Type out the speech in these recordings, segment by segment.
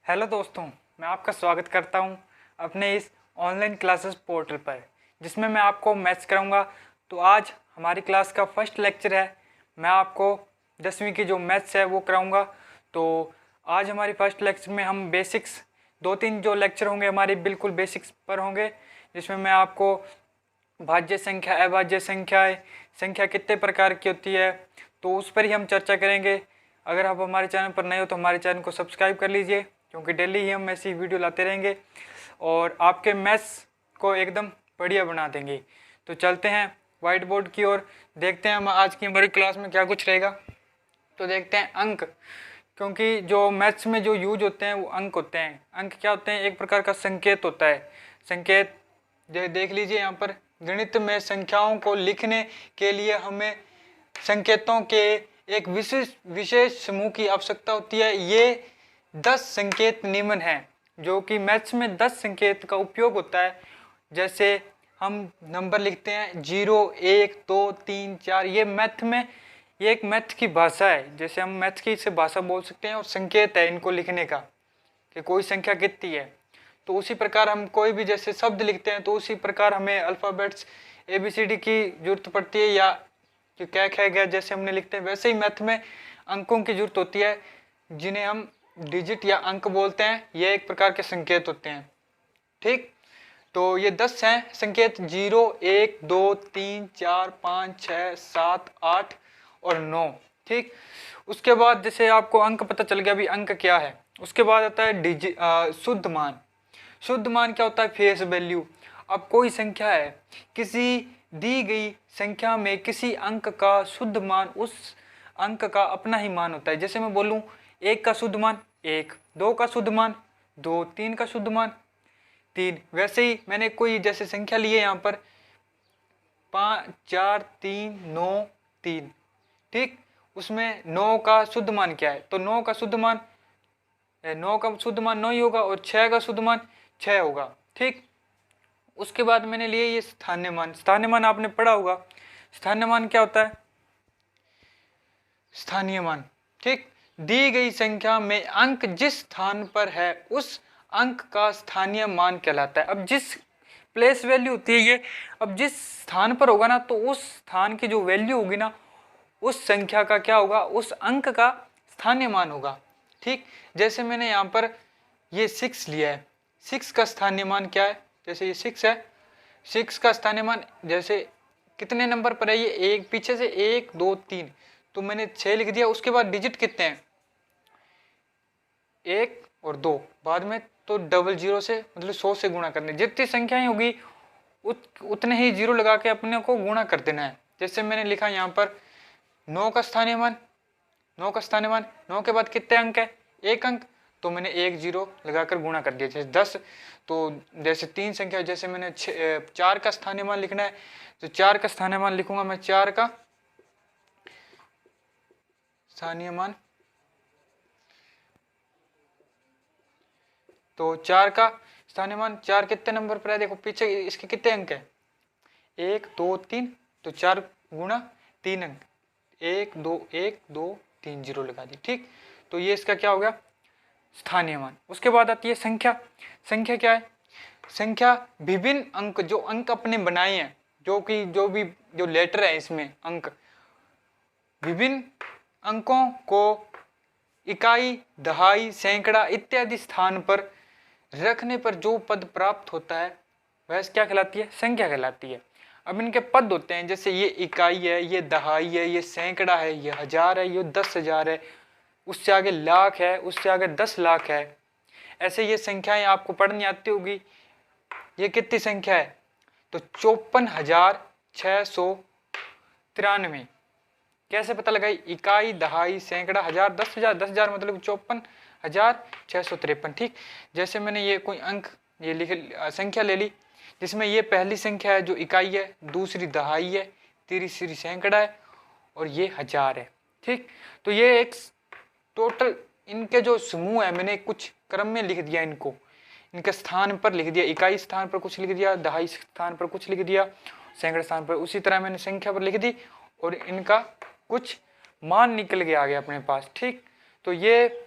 Hello दोस्तों, मैं आपका स्वागत करता हूं अपने इस ऑनलाइन क्लासेस पोर्टल पर, जिसमें मैं आपको मैथ्स कराऊंगा। तो आज हमारी क्लास का फर्स्ट लेक्चर है। मैं आपको 10वीं की जो मैथ्स है वो कराऊंगा। तो आज हमारी फर्स्ट लेक्चर में हम बेसिक्स, 2-3 जो लेक्चर होंगे हमारे बिल्कुल बेसिक्स पर होंगे, जिसमें मैं आपको भाज्य संख्या, अभाज्य संख्याएं, संख्या कितने प्रकार की होती है, तो उस पर ही हम चर्चा करेंगे। अगर आप हमारे चैनल पर नए हो तो हमारे चैनल को सब्सक्राइब कर लीजिए, क्योंकि डेली ही हम ऐसी वीडियो लाते रहेंगे और आपके मैथ्स को एकदम बढ़िया बना देंगे। तो चलते हैं व्हाइट बोर्ड की ओर, देखते हैं हम आज की हमारी क्लास में क्या कुछ रहेगा। तो देखते हैं अंक, क्योंकि जो मैथ्स में जो यूज होते हैं वो अंक होते हैं। अंक क्या होते हैं? एक प्रकार का संकेत होता है। संकेत देख लीजिए यहाँ पर, गणित में संख्याओं को लिखने के लिए हमें संकेतों के एक विशेष समूह की आवश्यकता होती है। ये 10 संकेत निम्न हैं, जो कि मैथ्स में 10 संकेत का उपयोग होता है। जैसे हम नंबर लिखते हैं 0, 1, 2, 3, 4, ये मैथ में ये एक मैथ की भाषा है। जैसे हम मैथ की इसे भाषा बोल सकते हैं और संकेत है इनको लिखने का कि कोई संख्या कितनी है। तो उसी प्रकार हम कोई भी जैसे शब्द लिखते हैं तो उसी प्रकार हमें अल्फ़ाबेट्स ABCD की जरूरत पड़ती है, या कि क्या ख गया जैसे हमने लिखते हैं, वैसे ही मैथ में अंकों की जरूरत होती है, जिन्हें हम डिजिट या अंक बोलते हैं। ये एक प्रकार के संकेत होते हैं। ठीक, तो ये 10 हैं संकेत, 0, 1, 2, 3, 4, 5, 6, 7, 8 और 9। ठीक, उसके बाद जैसे आपको अंक पता चल गया भी अंक क्या है, उसके बाद आता है शुद्ध मान। शुद्ध मान क्या होता है? Face value. अब कोई संख्या है, किसी दी गई संख्या में किसी अंक का शुद्ध मान उस अंक का अपना ही मान होता है। जैसे मैं बोलूं 1 का शुद्ध मान 1, 2 का शुद्ध मान 2, 3 का शुद्ध मान 3। वैसे ही मैंने कोई जैसे संख्या ली है यहाँ पर 5, 4, 3, 9, 3। ठीक, उसमें 9 का शुद्ध मान क्या है? तो 9 का शुद्ध मान 9 ही होगा और 6 का शुद्ध मान 6 होगा। ठीक, उसके बाद मैंने लिए ये स्थानीय मान। स्थानीय मान आपने पढ़ा होगा। स्थानीय मान क्या होता है? स्थानीय मान, ठीक, दी गई संख्या में अंक जिस स्थान पर है उस अंक का स्थानीय मान कहलाता है। अब जिस प्लेस वैल्यू होती है ये, अब जिस स्थान पर होगा ना, तो उस स्थान की जो वैल्यू होगी ना, उस संख्या का क्या होगा? उस अंक का स्थानीय मान होगा। ठीक, जैसे मैंने यहाँ पर ये 6 लिया है, 6 का स्थानीय मान क्या है? जैसे ये 6 है, 6 का स्थानीय मान जैसे कितने नंबर पर है ये? एक पीछे से 1, 2, 3, तो मैंने 6 लिख दिया। उसके बाद डिजिट कितने हैं? 1 और 2, बाद में तो डबल 0 से मतलब 100 से गुणा करने, जितनी संख्याएं होगी उतने ही 0 लगा के अपने को गुणा कर देना है। जैसे मैंने लिखा यहाँ पर 9 का स्थानीय मान, 9 का स्थानीय मान, 9 के बाद कितने अंक है? 1 अंक, तो मैंने 1 0 लगाकर गुणा कर दिया। जैसे 10, तो जैसे 3 संख्या, जैसे मैंने 4 का स्थानीय मान लिखना है, तो 4 का स्थानीय मान लिखूंगा मैं। 4 का स्थानीय मान, तो 4 का स्थानीय मान 4 कितने नंबर पर है? देखो पीछे इसके कितने अंक है? 1, 2, 3, तो 4 गुणा 3 अंक, 1 2 1 2 3 0 लगा दी। ठीक, तो ये इसका क्या हो गया? स्थानीय मान। उसके बाद आती है संख्या। संख्या क्या है? संख्या विभिन्न अंक, जो अंक अपने बनाए हैं, जो लेटर है इसमें अंक, विभिन्न अंकों को इकाई, दहाई, सैकड़ा इत्यादि स्थान पर रखने पर जो पद प्राप्त होता है वह क्या कहलाती है? संख्या कहलाती है। अब इनके पद होते हैं, जैसे ये इकाई है, ये दहाई है, ये सैकड़ा है, ये हजार है, ये 10,000 है, उससे आगे लाख है, उससे आगे 10 लाख है। ऐसे ये संख्याएं आपको पढ़नी आती होगी। ये कितनी संख्या है? तो 54,693। कैसे पता लगाई? इकाई, दहाई, सैकड़ा, हजार, 10,000, 10,000 मतलब 54,653। ठीक, जैसे मैंने ये कोई अंक ये लिख संख्या ले ली, जिसमें ये पहली संख्या है जो इकाई है, दूसरी दहाई है, तीसरी सैकड़ा है और ये हजार है। ठीक, तो ये एक टोटल इनके जो समूह है, मैंने कुछ क्रम में लिख दिया, इनको इनके स्थान पर लिख दिया। इकाई स्थान पर कुछ लिख दिया, दहाई स्थान पर कुछ लिख दिया, सैकड़ा स्थान पर उसी तरह मैंने संख्या पर लिख दी और इनका कुछ मान निकल के आ गया अपने पास। ठीक, तो ये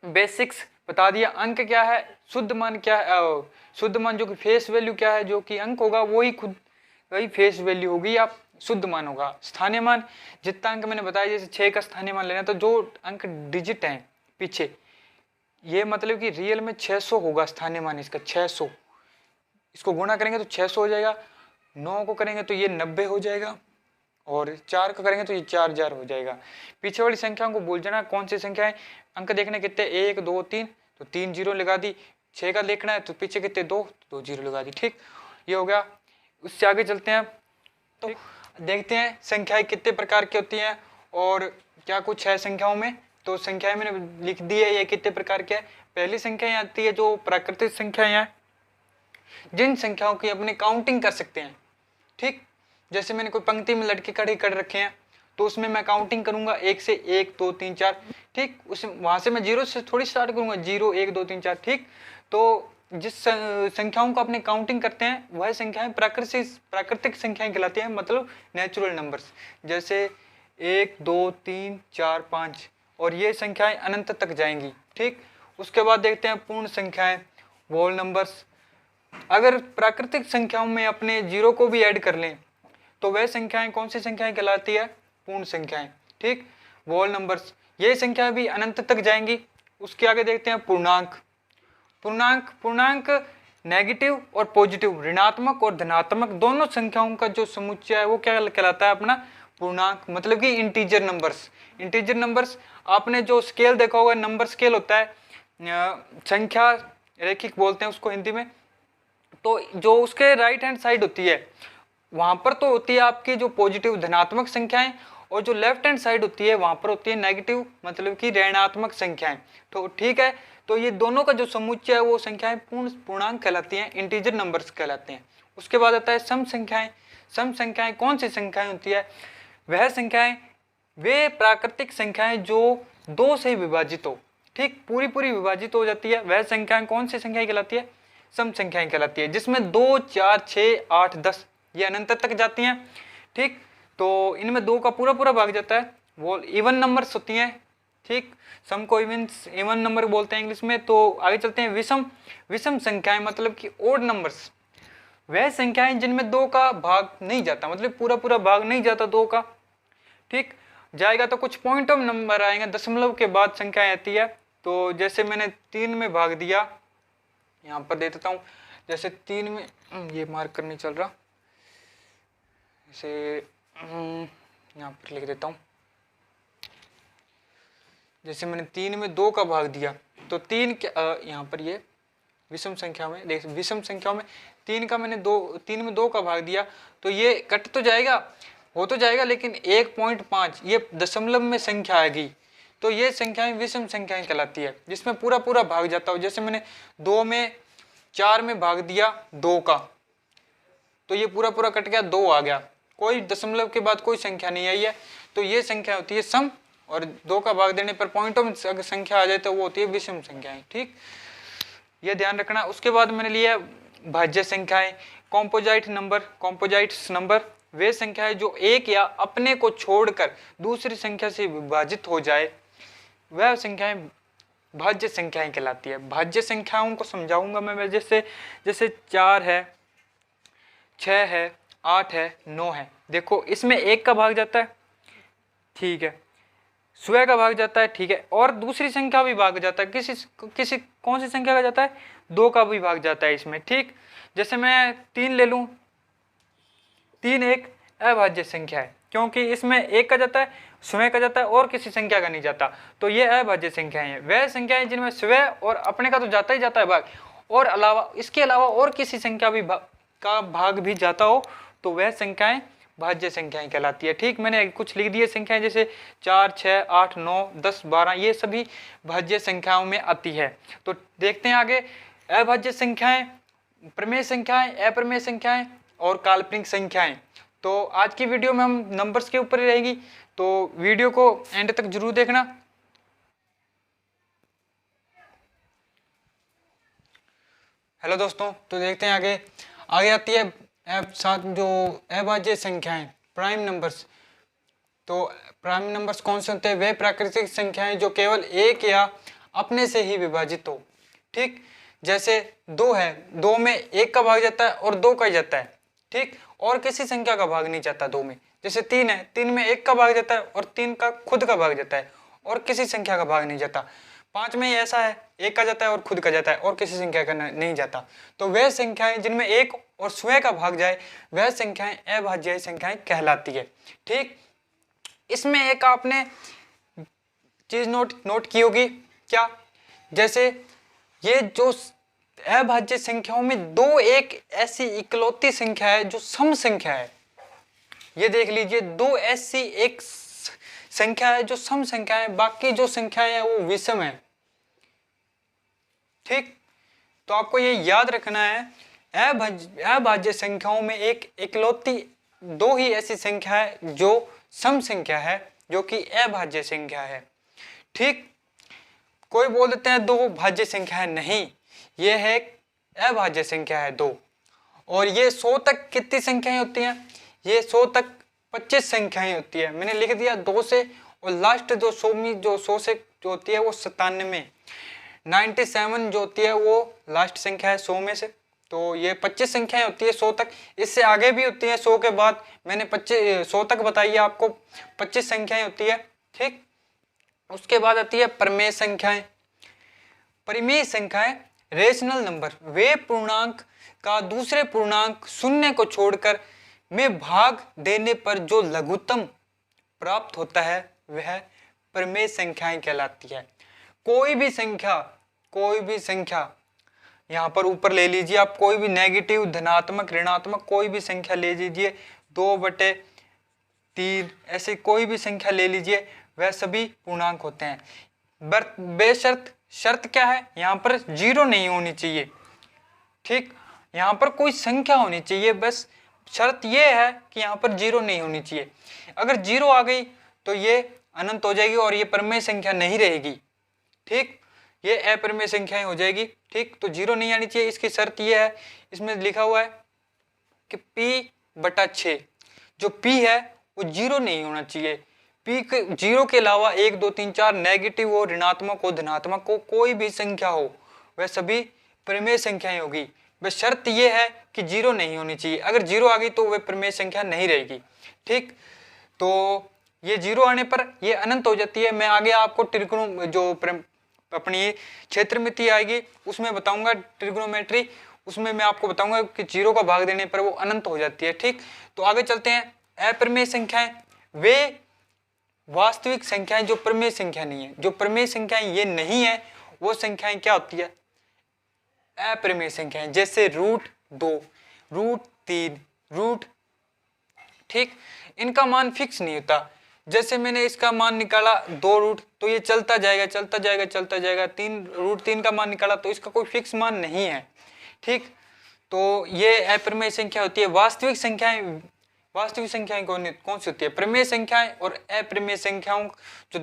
बेसिक्स बता दिया। अंक क्या है, शुद्ध मान क्या है, शुद्ध मान जो कि फेस वैल्यू क्या है, जो कि अंक होगा वही फेस वैल्यू होगी या शुद्ध मान होगा। स्थानीय मान जितना अंक मैंने बताया, जैसे 6 का स्थानीय मान लेना, तो जो अंक डिजिट हैं पीछे, ये मतलब कि रियल में 600 होगा स्थानीय मान इसका 600। इसको गुणा करेंगे तो 600 हो जाएगा, 9 को करेंगे तो ये 90 हो जाएगा, और 4 का करेंगे तो ये 4000 हो जाएगा। पीछे वाली संख्याओं को भूल जाना, कौन सी संख्या है। अंक देखने कितने, 1 2 3, तो 3 जीरो लगा दी। 6 का देखना है तो पीछे कितने 2, तो 2 जीरो लगा दी। ठीक, ये हो गया। उससे आगे चलते हैं, तो देखते हैं संख्याएं कितने प्रकार की होती हैं और क्या कुछ है संख्याओं में। तो संख्याएं मैंने लिख दी है, ये कितने प्रकार के है। पहली संख्याएं आती है जो प्राकृतिक संख्याएं हैं, जिन संख्याओं की अपने काउंटिंग कर सकते हैं। ठीक, जैसे मैंने कोई पंक्ति में लड़के खड़े कर रखे हैं, तो उसमें मैं काउंटिंग करूंगा 1 से 1 2 3 4। ठीक, उस वहां से मैं 0 से थोड़ी स्टार्ट करूंगा, 0 1 2 3 4। ठीक, तो जिस संख्याओं को अपने काउंटिंग करते हैं वह संख्याएं प्राकृतिक संख्याएं कहलाती हैं, मतलब नेचुरल नंबर्स। जैसे 1 2 3 4 5, और ये संख्याएं अनंत तक जाएंगी। ठीक, उसके बाद देखते हैं पूर्ण संख्याएं, होल नंबर्स। अगर प्राकृतिक संख्याओं में अपने 0 को भी ऐड कर लें तो वह संख्याएं कौन सी संख्याएं कहलाती है, पूर्ण संख्याएं। ठीक, होल नंबर्स, ये संख्याएं भी अनंत तक जाएंगी। उसके आगे देखते हैं पूर्णांक। पूर्णांक नेगेटिव और पॉजिटिव, ऋणात्मक और धनात्मक दोनों संख्याओं का जो समुच्चय है वो क्या कहलाता है, अपना पूर्णांक, मतलब कि इंटीजर नंबर्स। इंटीजर नंबर्स, आपने जो स्केल देखा होगा, नंबर स्केल होता है, संख्या रेखिक बोलते हैं उसको हिंदी में। तो जो उसके राइट हैंड साइड होती है वहां पर तो होती है आपकी जो पॉजिटिव धनात्मक संख्याएं, और जो लेफ्ट हैंड साइड होती है वहां पर होती है नेगेटिव, मतलब कि ऋणात्मक संख्याएं। तो ठीक है, तो ये दोनों का जो समुच्चय है वो संख्याएं पूर्णांक कहलाती हैं, इंटीजर नंबर्स कहलाते हैं। उसके बाद आता है सम संख्याएं। सम संख्याएं कौन सी संख्याएं होती है, वह संख्याएं वे प्राकृतिक संख्याएं जो 2 से विभाजित हो। ठीक, पूरी विभाजित हो जाती है, वह संख्याएं कौन सी संख्याएं कहलाती है, सम संख्याएं कहलाती है, जिसमें 2 4 6 8 10 ये अनंत तक जाती हैं। ठीक, तो इनमें 2 का पूरा भाग जाता है, वो इवन नंबर्स होती हैं। ठीक, सम को इवन नंबर बोलते हैं इंग्लिश में। तो आगे चलते हैं विषम संख्याएं, मतलब कि ओड नंबर्स, वह संख्याएं जिनमें 2 का भाग नहीं जाता, मतलब पूरा भाग नहीं जाता 2 का। ठीक, जाएगा तो कुछ पॉइंट ऑफ नंबर आएंगे, दशमलव के बाद संख्याएं आती है। तो जैसे मैंने 3 में भाग दिया, यहाँ पर दे देता हूँ, जैसे 3 में ये मार्क करने चल रहा, जैसे यहाँ पर लिख देता हूँ, जैसे मैंने 3 में 2 का भाग दिया, तो 3 यहाँ पर ये विषम संख्या में देख, विषम संख्याओं में 3 का मैंने 3 में 2 का भाग दिया, तो ये कट तो जाएगा, हो तो जाएगा, लेकिन 1.5 ये दशमलव में संख्या आएगी। तो ये संख्याएं विषम संख्याएं कहलाती है, जिसमें पूरा भाग जाता हो। जैसे मैंने 2 में 4 में भाग दिया 2 का, तो ये पूरा कट गया, 2 आ गया, कोई दशमलव के बाद कोई संख्या नहीं आई है। तो ये संख्या होती है सम, और 2 का भाग देने पर पॉइंटों में अगर संख्या आ जाए तो वो होती है विषम संख्याएं। ठीक, ये ध्यान रखना। उसके बाद मैंने लिया भाज्य संख्याएं, कॉम्पोजाइट्स नंबर, वे संख्याएं जो एक या अपने को छोड़कर दूसरी संख्या से विभाजित हो जाए, वह संख्याएं भाज्य संख्याएं कहलाती है। भाज्य संख्याओं को समझाऊंगा मैं, जैसे 4 है, 6 है, 8 है, 9 है। देखो इसमें 1 का भाग जाता है, ठीक है, स्वयं का भाग जाता है, ठीक है, और दूसरी संख्या भी भाग जाता है, किसी कौन सी संख्या का जाता है, 2 का भी भाग जाता है इसमें। ठीक, जैसे मैं 3 ले लूं, 3 एक अभाज्य संख्या है, क्योंकि इसमें 1 का जाता है, स्वयं का जाता है, और किसी संख्या का नहीं जाता, तो ये अभाज्य संख्याएं हैं। वह संख्याएं जिनमें स्वयं और अपने का तो जाता ही जाता है भाग, और इसके अलावा और किसी संख्या भी का भाग भी जाता हो, तो वह संख्याएं भाज्य संख्याएं कहलाती है। ठीक, मैंने कुछ लिख दिए संख्याएं, जैसे 4 6 8 9 10 12, ये सभी भाज्य संख्याओं में आती है। तो देखते हैं आगे, अभाज्य संख्याएं, प्रमेय संख्याएं, अप्रमेय संख्याएं और काल्पनिक संख्याएं। तो आज की वीडियो में हम नंबर्स के ऊपर ही रहेगी, तो वीडियो को एंड तक जरूर देखना। हेलो दोस्तों, तो देखते हैं आगे आती है साथ जो अभाज्य संख्याएं, प्राइम नंबर्स। तो प्राइम नंबर्स कौन से होते हैं, वे प्राकृतिक संख्याएं जो केवल एक या अपने से ही विभाजित हो। ठीक, जैसे 2 है, 2 में 1 का भाग जाता है और 2 का ही जाता है। ठीक, और किसी संख्या का भाग नहीं जाता 2 में। जैसे 3 है, 3 में 1 का भाग जाता है और 3 का खुद का भाग जाता है और किसी संख्या का भाग नहीं जाता। 5 में ऐसा है, 1 का जाता है और खुद का जाता है और किसी संख्या का नहीं जाता। तो वह संख्याएं जिनमें 1 और स्वयं का भाग जाए वह संख्याएं अभाज्य संख्याएं कहलाती है। ठीक, इसमें एक आपने चीज नोट की होगी क्या, जैसे ये जो अभाज्य संख्याओं में 2 एक ऐसी इकलौती संख्या है जो सम संख्या है। ये देख लीजिए, 2 ऐसी एक संख्या है जो सम संख्या है, बाकी जो संख्याएं है वो विषम है। ठीक, तो आपको ये याद रखना है, अभाज्य संख्याओं में एक इकलौती 2 ही ऐसी संख्या है जो सम संख्या है, जो कि अभाज्य संख्या है। ठीक, कोई बोल देते हैं 2 भाज्य संख्या है, नहीं, ये है अभाज्य संख्या है 2। और ये 100 तक कितनी संख्याएं होती हैं, ये 100 तक 25 संख्याएं होती है। मैंने लिख दिया 2 से, और लास्ट जो 100 से जो होती है वो 97, 97 जो होती है वो लास्ट संख्या है 100 में से। तो ये 25 संख्याएं होती है 100 तक, इससे आगे भी होती है 100 के बाद। मैंने 100 तक बताइए आपको 25 संख्याएं होती है। ठीक, उसके बाद आती है परिमेय संख्याएं। परिमेय संख्याएं रेशनल नंबर, वे पूर्णांक का दूसरे पूर्णांक शून्य को छोड़कर में भाग देने पर जो लघुत्तम प्राप्त होता है वह परिमेय संख्याएं कहलाती है। कोई भी संख्या यहाँ पर ऊपर ले लीजिए आप, कोई भी नेगेटिव, धनात्मक, ऋणात्मक कोई भी संख्या ले लीजिए, 2/3 ऐसे कोई भी संख्या ले लीजिए, वह सभी पूर्णांक होते हैं। बेशर्त, शर्त क्या है, यहाँ पर 0 नहीं होनी चाहिए। ठीक, यहाँ पर कोई संख्या होनी चाहिए, बस शर्त ये है कि यहाँ पर 0 नहीं होनी चाहिए। अगर 0 आ गई तो ये अनंत हो जाएगी और ये परिमेय संख्या नहीं रहेगी। ठीक, ये अपरिमेय संख्याएं हो जाएगी। ठीक, तो 0 नहीं आनी चाहिए। इसकी शर्त ये है, इसमें लिखा हुआ है कि p/6, जो p है वो 0 नहीं होना चाहिए। p के 0 के अलावा 1 2 3 4 नेगेटिव हो, ऋणात्मक हो, धनात्मक हो, कोई भी संख्या हो वह सभी परिमेय संख्याएं होगी। बस शर्त यह है कि 0 नहीं होनी चाहिए। अगर 0 आ गई तो वह परिमेय संख्या नहीं रहेगी। ठीक, तो ये 0 आने पर ये अनंत हो जाती है। मैं आगे आपको त्रिकोण जो अपनी क्षेत्रमिति आएगी उसमें बताऊंगा, ट्रिग्नोमेट्री, उसमें मैं आपको बताऊंगा कि 0 का भाग देने पर वो अनंत हो जाती है। ठीक, तो आगे चलते हैं। अपरिमेय संख्याएं वे वास्तविक संख्याएं जो परिमेय संख्या नहीं है। जो परिमेय संख्याएं ये नहीं है वो संख्याएं क्या होती है, अपरिमेय संख्याएं, जैसे √2, √3, √। ठीक, इनका मान फिक्स नहीं होता। जैसे मैंने इसका मान निकाला 2 तो ये चलता जाएगा 3 √3 का मान निकाला तो इसका कोई फिक्स मान नहीं है। ठीक, तो ये अपरिमेय संख्या होती है। वास्तविक संख्याएं कौन सी होती है, परिमेय संख्याएं और अपरिमेय संख्याओं, जो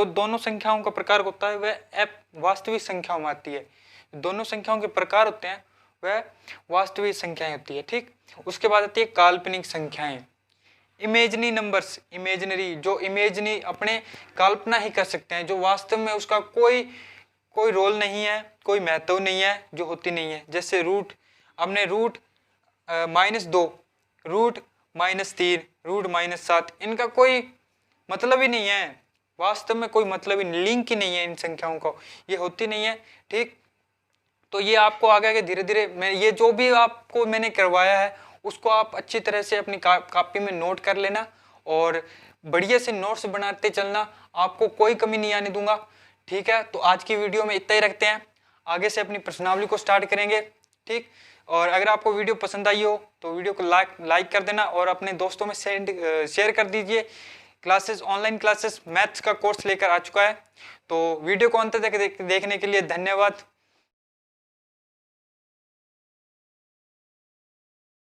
दोनों संख्याओं का प्रकार होता है वह वास्तविक संख्याओं में आती है। दोनों संख्याओं के प्रकार होते हैं वह वास्तविक संख्याएं होती है। ठीक, उसके बाद आती है काल्पनिक संख्याएं, इमेजनरी नंबर्स। इमेजनरी, जो इमेजनरी अपने कल्पना ही कर सकते हैं, जो वास्तव में उसका कोई रोल नहीं है, कोई महत्व नहीं है, जो होती नहीं है। जैसे रूट, हमने रूट -2, रूट -3, रूट -7, इनका कोई मतलब ही नहीं है, वास्तव में कोई मतलब ही, लिंक ही नहीं है इन संख्याओं को, ये होती नहीं है। ठीक, तो ये आपको आगे धीरे धीरे मैं ये जो भी आपको मैंने करवाया है उसको आप अच्छी तरह से अपनी कॉपी में नोट कर लेना और बढ़िया से नोट्स बनाते चलना, आपको कोई कमी नहीं आने दूंगा। ठीक है, तो आज की वीडियो में इतना ही रखते हैं, आगे से अपनी प्रश्नावली को स्टार्ट करेंगे। ठीक, और अगर आपको वीडियो पसंद आई हो तो वीडियो को लाइक कर देना और अपने दोस्तों में शेयर कर दीजिए। क्लासेस, ऑनलाइन क्लासेस मैथ्स का कोर्स लेकर आ चुका है। तो वीडियो को अंत तक देखने के लिए धन्यवाद।